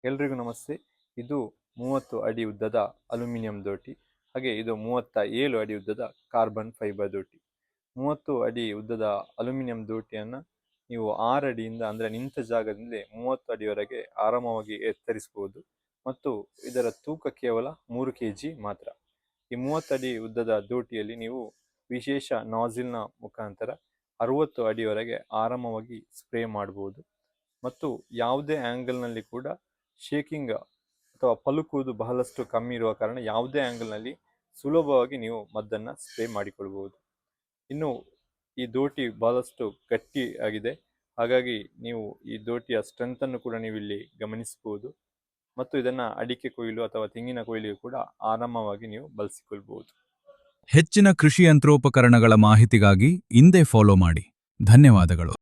ಎಲ್ರಿಗೂ ನಮಸ್ತೆ. ಇದು 30 ಅಡಿ ಉದ್ದದ ಅಲ್ಯೂಮಿನಿಯಂ ದೋಟಿ, ಹಾಗೆ ಇದು 37 ಅಡಿ ಉದ್ದದ ಕಾರ್ಬನ್ ಫೈಬರ್ ದೋಟಿ. 30 ಅಡಿ ಉದ್ದದ ಅಲ್ಯೂಮಿನಿಯಂ ದೋಟಿಯನ್ನು ನೀವು 6 ಅಡಿಯಿಂದ ಅಂದರೆ ನಿಂತ ಜಾಗದಲ್ಲಿ 30 ಅಡಿವರೆಗೆ ಆರಾಮವಾಗಿ ಎತ್ತರಿಸಬಹುದು ಮತ್ತು ಇದರ ತೂಕ ಕೇವಲ 3 kg ಮಾತ್ರ. ಈ 30 ಅಡಿ ಉದ್ದದ ದೋಟಿಯಲ್ಲಿ ನೀವು ವಿಶೇಷ ನಾಜಿಲ್ನ ಮುಖಾಂತರ 60 ಅಡಿವರೆಗೆ ಆರಾಮವಾಗಿ ಸ್ಪ್ರೇ ಮಾಡಬಹುದು ಮತ್ತು ಯಾವುದೇ ಆ್ಯಂಗಲ್ನಲ್ಲಿ ಕೂಡ ಶೇಕಿಂಗ್ ಅಥವಾ ಪಲುಕುವುದು ಬಹಳಷ್ಟು ಕಮ್ಮಿ ಇರುವ ಕಾರಣ ಯಾವುದೇ ಆ್ಯಂಗಲ್ನಲ್ಲಿ ಸುಲಭವಾಗಿ ನೀವು ಮದ್ದನ್ನು ಸ್ಪ್ರೇ ಮಾಡಿಕೊಳ್ಬಹುದು. ಇನ್ನು ಈ ದೋಟಿ ಬಹಳಷ್ಟು ಗಟ್ಟಿಯಾಗಿದೆ, ಹಾಗಾಗಿ ನೀವು ಈ ದೋಟಿಯ ಸ್ಟ್ರೆಂತನ್ನು ಕೂಡ ನೀವು ಇಲ್ಲಿ ಗಮನಿಸಬಹುದು ಮತ್ತು ಇದನ್ನು ಅಡಿಕೆ ಕೊಯ್ಲು ಅಥವಾ ತೆಂಗಿನ ಕೊಯ್ಲಿಗೆ ಕೂಡ ಆರಾಮವಾಗಿ ನೀವು ಬಳಸಿಕೊಳ್ಬಹುದು. ಹೆಚ್ಚಿನ ಕೃಷಿ ಯಂತ್ರೋಪಕರಣಗಳ ಮಾಹಿತಿಗಾಗಿ ಹಿಂದೆ ಫಾಲೋ ಮಾಡಿ. ಧನ್ಯವಾದಗಳು.